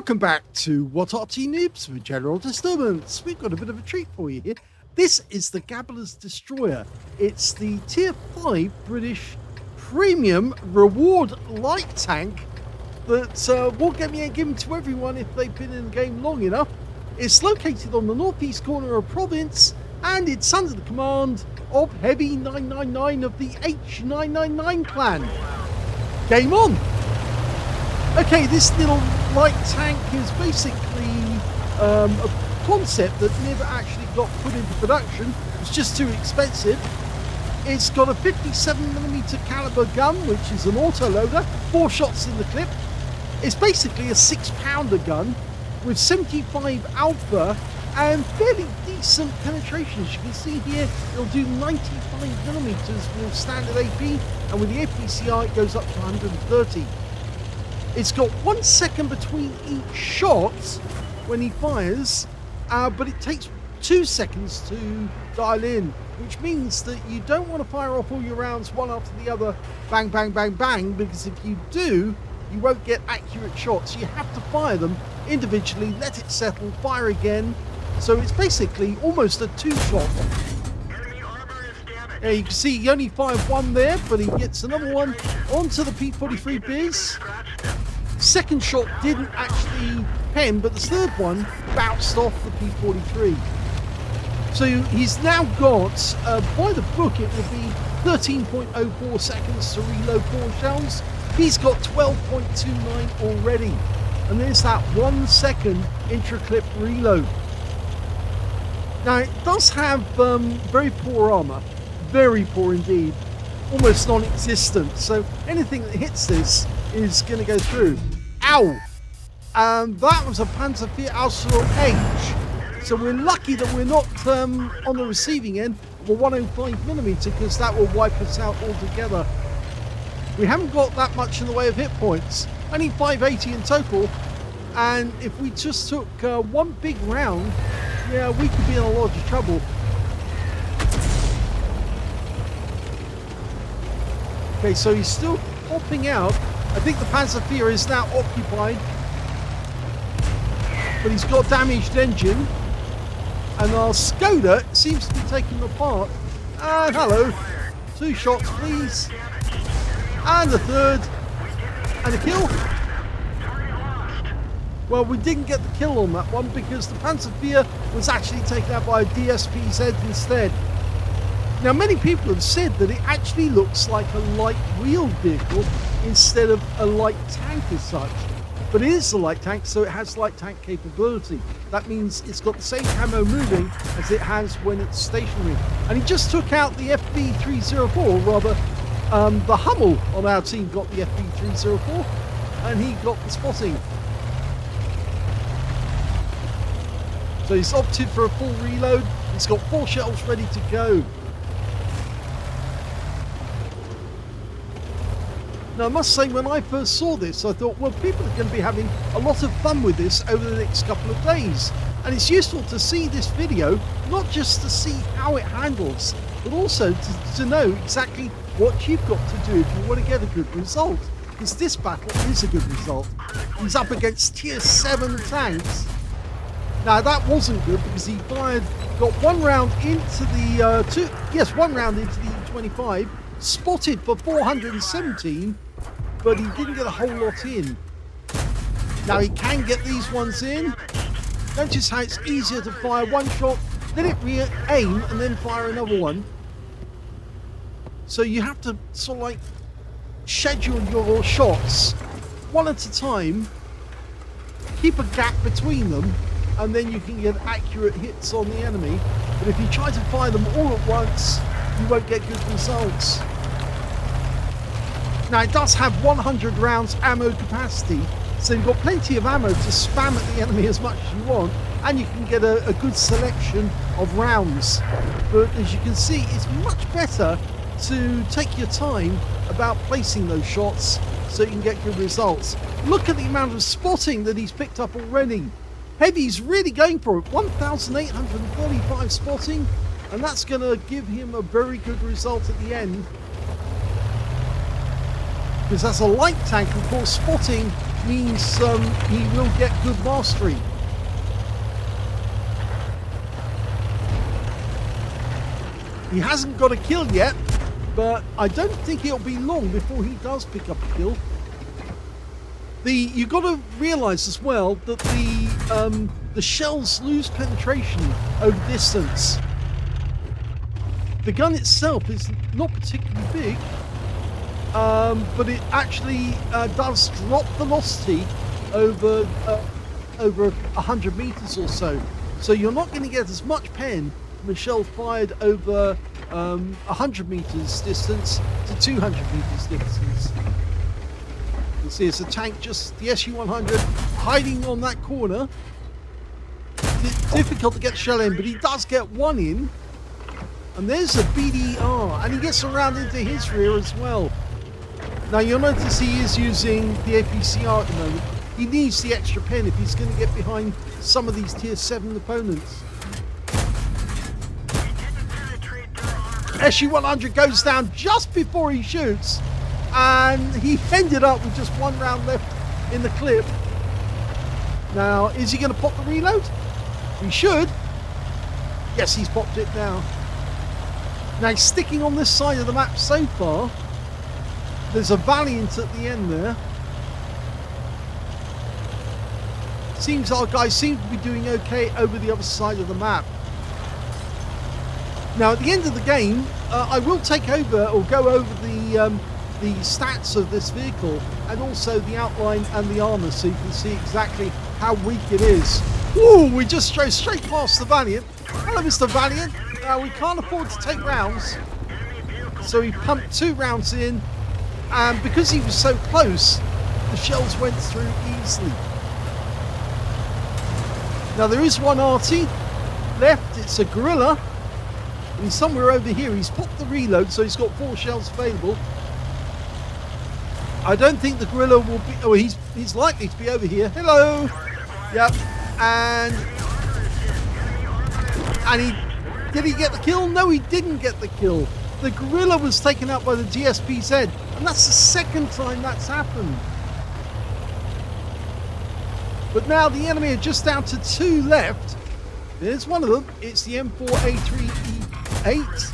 Welcome back to What Arty Noobs with General Disturbance. We've got a bit of a treat for you here. This is the Gabler's Destroyer. It's the Tier 5 British Premium Reward Light Tank that will get me given to everyone if they've been in the game long enough. It's located on the northeast corner of Province, and it's under the command of heavy999 of the H999 clan. Game on! Okay, this little light tank is basically a concept that never actually got put into production. It's just too expensive. It's got a 57mm caliber gun, which is an autoloader, 4 shots in the clip. It's basically a 6-pounder gun with 75 alpha and fairly decent penetration. As you can see here, it'll do 95mm with standard AP, and with the APCR it goes up to 130. It's got 1 second between each shot when he fires, but it takes 2 seconds to dial in, which means that you don't want to fire off all your rounds one after the other, bang, bang, bang, bang, because if you do, you won't get accurate shots. You have to fire them individually, let it settle, fire again. So it's basically almost a 2-shot. Yeah, you can see he only fired 1 there, but he gets another one onto the P43 Biz. Second shot didn't actually pen, but the third one bounced off the P43. So he's now got, by the book, it will be 13.04 seconds to reload 4 shells. He's got 12.29 already. And there's that 1 second intra-clip reload. Now, it does have very poor armor. Very poor indeed. Almost non-existent. So anything that hits this is going to go through. Ow! And that was a Panzer IV Aslains H. So we're lucky that we're not on the receiving end of a 105mm, because that will wipe us out altogether. We haven't got that much in the way of hit points. Only 580 in total. And if we just took 1 big round, yeah, we could be in a lot of trouble. Okay, so he's still popping out. I think the Panzer IV is now occupied, but he's got damaged engine, and our Skoda seems to be taking him apart. And hello, 2 shots please, and a third, and a kill. Well, we didn't get the kill on that one because the Panzer IV was actually taken out by a DSPZ instead. Now, many people have said that it actually looks like a light wheeled vehicle instead of a light tank as such. But it is a light tank, so it has light tank capability. That means it's got the same camo moving as it has when it's stationary. And he just took out the FV304, rather, the Hummel on our team got the FV304, and he got the spotting. So he's opted for a full reload. He's got 4 shells ready to go. Now, I must say, when I first saw this, I thought, well, people are going to be having a lot of fun with this over the next couple of days. And it's useful to see this video, not just to see how it handles, but also to know exactly what you've got to do if you want to get a good result. Because this battle is a good result. He's up against Tier 7 tanks. Now, that wasn't good because he got 1 round into the, 1 round into the E25, spotted for 417, but he didn't get a whole lot in. Now he can get these ones in. Notice how it's easier to fire 1 shot, then it re-aim, and then fire another one. So you have to sort of like schedule your shots 1 at a time, keep a gap between them, and then you can get accurate hits on the enemy. But if you try to fire them all at once, you won't get good results. Now, it does have 100 rounds ammo capacity, so you've got plenty of ammo to spam at the enemy as much as you want, and you can get a good selection of rounds. But as you can see, it's much better to take your time about placing those shots so you can get good results. Look at the amount of spotting that he's picked up already. Heavy's really going for it, 1,835 spotting, and that's going to give him a very good result at the end. Because as a light tank, of course, spotting means he will get good mastery. He hasn't got a kill yet, but I don't think it'll be long before he does pick up a kill. You've got to realise as well that the shells lose penetration over distance. The gun itself is not particularly big, but it actually does drop velocity over 100 meters or so. So you're not going to get as much pen from a shell fired over 100 meters distance to 200 meters distance. You see, it's a tank, just the SU-100 hiding on that corner. It's difficult to get shell in, but he does get one in. And there's a BDR, and he gets around into his rear as well. Now you'll notice he is using the APCR at the moment. He needs the extra pen if he's going to get behind some of these tier 7 opponents. SU-100 goes down just before he shoots, and he ended up with just one round left in the clip. Now, is he going to pop the reload? He should. Yes, he's popped it now. Now, he's sticking on this side of the map so far. There's a Valiant at the end there. Seems our guys seem to be doing okay over the other side of the map. Now, at the end of the game, I will take over or go over the stats of this vehicle and also the outline and the armor, so you can see exactly how weak it is. Ooh, we just drove straight past the Valiant. Hello, Mr. Valiant. We can't afford to take rounds, so he pumped 2 rounds in, and because he was so close, the shells went through easily. Now, there is one Arty left. It's a gorilla. He's somewhere over here. He's popped the reload, so he's got 4 shells available. I don't think the gorilla will be... Oh, he's likely to be over here. Hello. Yep. And he... Did he get the kill? No, he didn't get the kill. The gorilla was taken out by the GSPZ, and that's the second time that's happened. But now the enemy are just down to 2 left. There's one of them. It's the M4A3E8.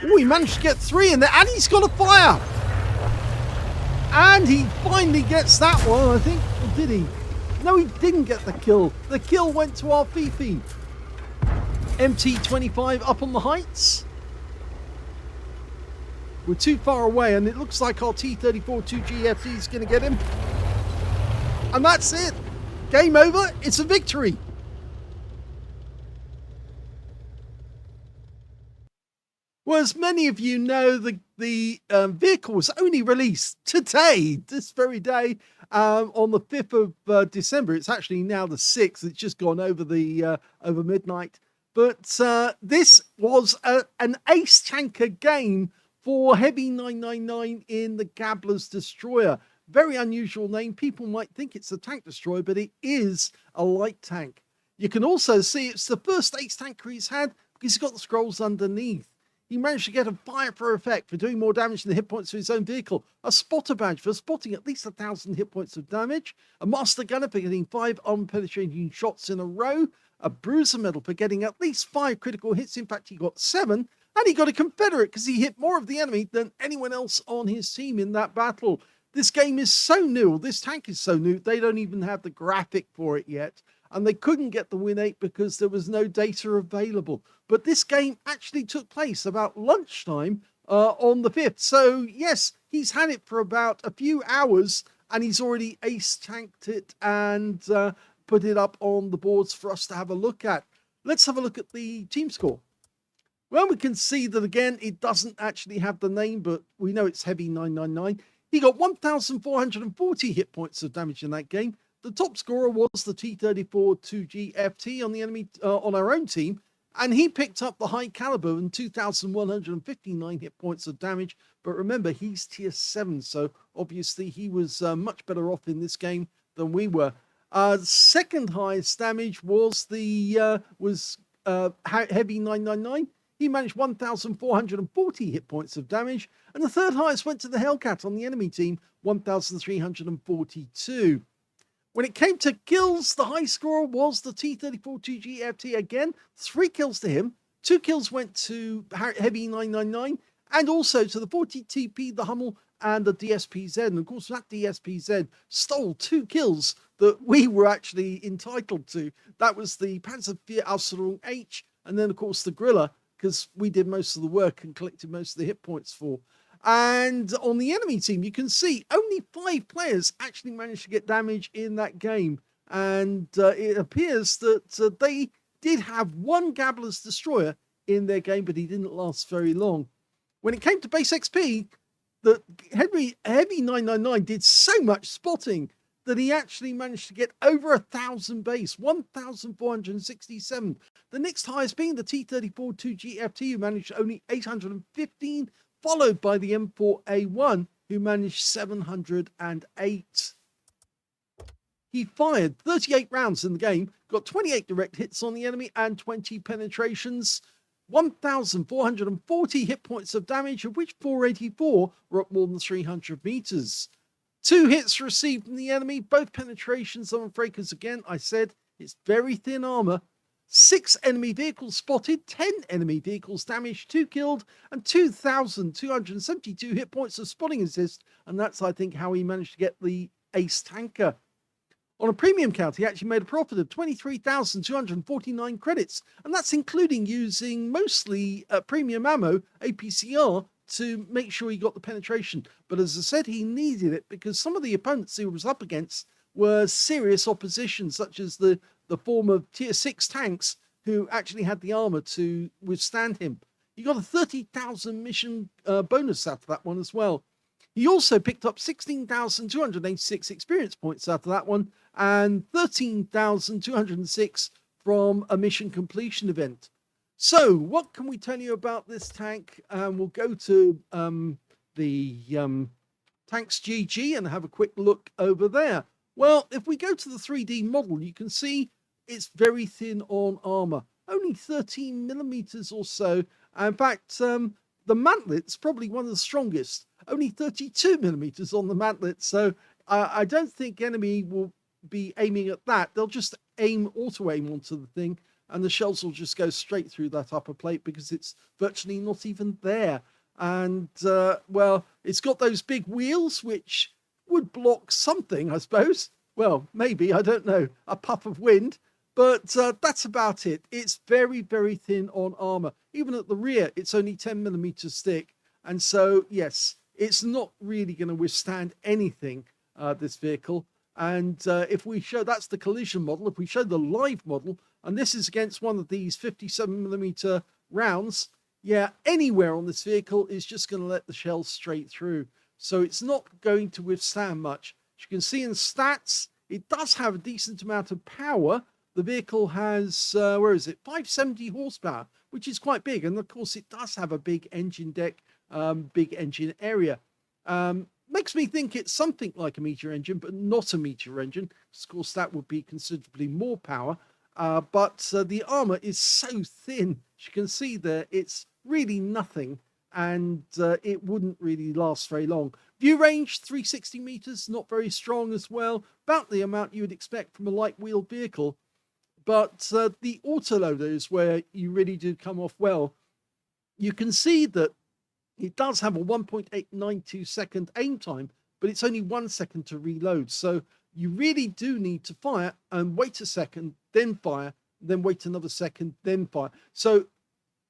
Oh, he managed to get 3 in there, and he's got a fire. And he finally gets that one, I think. Or did he? No, he didn't get the kill. The kill went to our Fifi. MT25 up on the heights. We're too far away, and it looks like our T-34 2GFT is going to get him. And that's it. Game over. It's a victory. Well, as many of you know, the vehicle was only released today, this very day, on the 5th of December. It's actually now the 6th. It's just gone over the over midnight. But this was an ace tanker game for heavy999 in the Gabler's Destroyer. Very unusual name. People might think it's a tank destroyer, but it is a light tank. You can also see it's the first ace tanker he's had because he's got the scrolls underneath. He managed to get a fire for effect for doing more damage than the hit points of his own vehicle, a spotter badge for spotting at least 1,000 hit points of damage, a master gunner for getting 5 armor-penetrating shots in a row, a bruiser medal for getting at least 5 critical hits. In fact, he got 7, and he got a Confederate because he hit more of the enemy than anyone else on his team in that battle. This game is so new, this tank is so new, they don't even have the graphic for it yet. And they couldn't get the Win 8 because there was no data available. But this game actually took place about lunchtime on the 5th. So, yes, he's had it for about a few hours, and he's already ace-tanked it and put it up on the boards for us to have a look at. Let's have a look at the team score. Well, we can see that, again, it doesn't actually have the name, but we know it's heavy999. He got 1,440 hit points of damage in that game. The top scorer was the T-34 2GFT on the enemy, on our own team, and he picked up the high caliber and 2,159 hit points of damage. But remember, he's tier 7, so obviously he was much better off in this game than we were. Second highest damage was the heavy999. He managed 1,440 hit points of damage, and the third highest went to the Hellcat on the enemy team, 1,342. When it came to kills, the high scorer was the T-34-2GFT again, 3 kills to him, 2 kills went to heavy999, and also to the 40TP, the Hummel, and the DSPZ. And of course, that DSPZ stole 2 kills that we were actually entitled to. That was the Panzer IV Aslains H, and then of course the Griller, because we did most of the work and collected most of the hit points for. And on the enemy team, you can see only 5 players actually managed to get damage in that game. And it appears that they did have one Gabler's Destroyer in their game, but he didn't last very long. When it came to base XP, the heavy999 did so much spotting that he actually managed to get over 1,000 base, 1,467. The next highest being the T-34-2GFT, who managed only 815, followed by the M4A1, who managed 708. He fired 38 rounds in the game, got 28 direct hits on the enemy and 20 penetrations, 1,440 hit points of damage, of which 484 were up more than 300 meters. 2 hits received from the enemy, both penetrations, I'm afraid, because again, I said it's very thin armor. 6 enemy vehicles spotted, 10 enemy vehicles damaged, 2 killed, and 2,272 hit points of spotting assist. And that's, I think, how he managed to get the ace tanker. On a premium count, he actually made a profit of 23,249 credits, and that's including using mostly premium ammo, APCR, to make sure he got the penetration. But as I said, he needed it because some of the opponents he was up against were serious opposition, such as the former tier 6 tanks who actually had the armor to withstand him. He got a 30,000 mission bonus out of that one as well. He also picked up 16,286 experience points out of that one and 13,206 from a mission completion event. So what can we tell you about this tank? We'll go to the Tanks GG and have a quick look over there. Well, if we go to the 3D model, you can see it's very thin on armor, only 13 millimeters or so. In fact, the mantlet's probably one of the strongest, only 32 millimeters on the mantlet. So I don't think enemy will be aiming at that. They'll just auto aim onto the thing, and the shells will just go straight through that upper plate because it's virtually not even there. And, well, it's got those big wheels, which would block something, I suppose. Well, maybe, I don't know, a puff of wind. But that's about it. It's very, very thin on armor. Even at the rear, it's only 10 millimeters thick. And so, yes, it's not really going to withstand anything, this vehicle. And if we show, that's the collision model. If we show the live model, and this is against one of these 57 millimeter rounds, yeah, anywhere on this vehicle is just going to let the shell straight through. So it's not going to withstand much. As you can see in stats, it does have a decent amount of power. The vehicle has, 570 horsepower, which is quite big. And of course, it does have a big engine deck, big engine area. Makes me think it's something like a meteor engine, but not a meteor engine. Of course, that would be considerably more power. But the armor is so thin. As you can see there, it's really nothing. And it wouldn't really last very long. View range, 360 meters, not very strong as well. About the amount you would expect from a light wheeled vehicle. But the autoloader is where you really do come off well. You can see that it does have a 1.892 second aim time, but it's only 1 second to reload. So you really do need to fire and wait a second, then fire, then wait another second, then fire. So,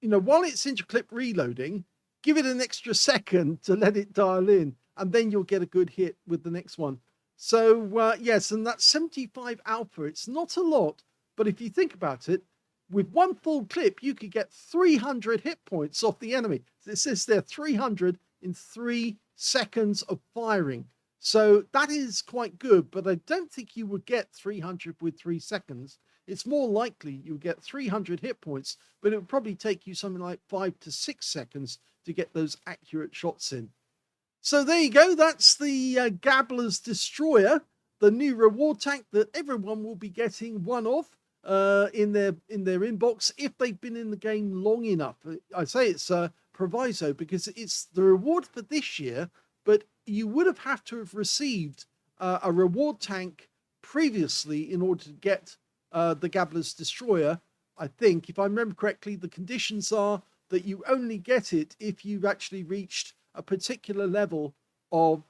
you know, while it's interclip reloading, give it an extra second to let it dial in, and then you'll get a good hit with the next one. So, yes, and that's 75 alpha. It's not a lot, but if you think about it, with one full clip, you could get 300 hit points off the enemy. It says there 300 in 3 seconds of firing. So that is quite good, but I don't think you would get 300 with 3 seconds. It's more likely you'll get 300 hit points, but it would probably take you something like 5 to 6 seconds to get those accurate shots in. So there you go. That's the Gabler's Destroyer, the new reward tank that everyone will be getting one of. in their inbox if they've been in the game long enough. I say it's a proviso because it's the reward for this year, but you would have to have received a reward tank previously in order to get the Gabler's Destroyer. I think, if I remember correctly, the conditions are that you only get it if you've actually reached a particular level of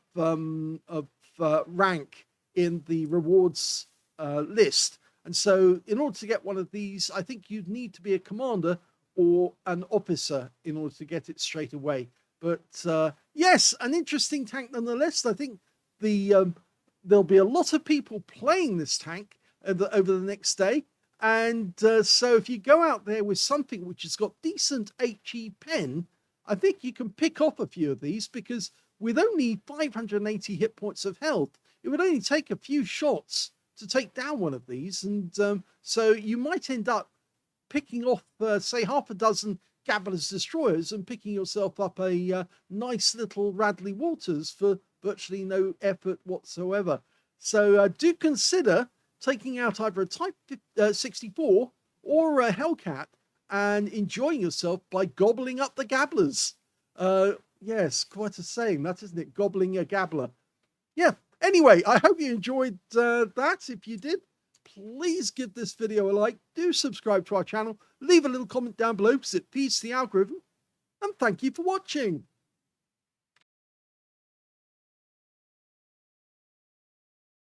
rank in the rewards list. And so in order to get one of these, I think you'd need to be a commander or an officer in order to get it straight away. But yes, an interesting tank nonetheless. I think there'll be a lot of people playing this tank over the next day. And so if you go out there with something which has got decent HE pen, I think you can pick off a few of these, because with only 580 hit points of health, it would only take a few shots to take down one of these. And so you might end up picking off, say, half a dozen Gabler's Destroyers and picking yourself up a nice little Radley Walters for virtually no effort whatsoever. So do consider taking out either a Type 64 or a Hellcat and enjoying yourself by gobbling up the Gablers. Yes, quite a saying, that, isn't it? Gobbling a Gabler. Yeah, anyway, I hope you enjoyed that. If you did, please give this video a like. Do subscribe to our channel. Leave a little comment down below because it feeds the algorithm. And thank you for watching.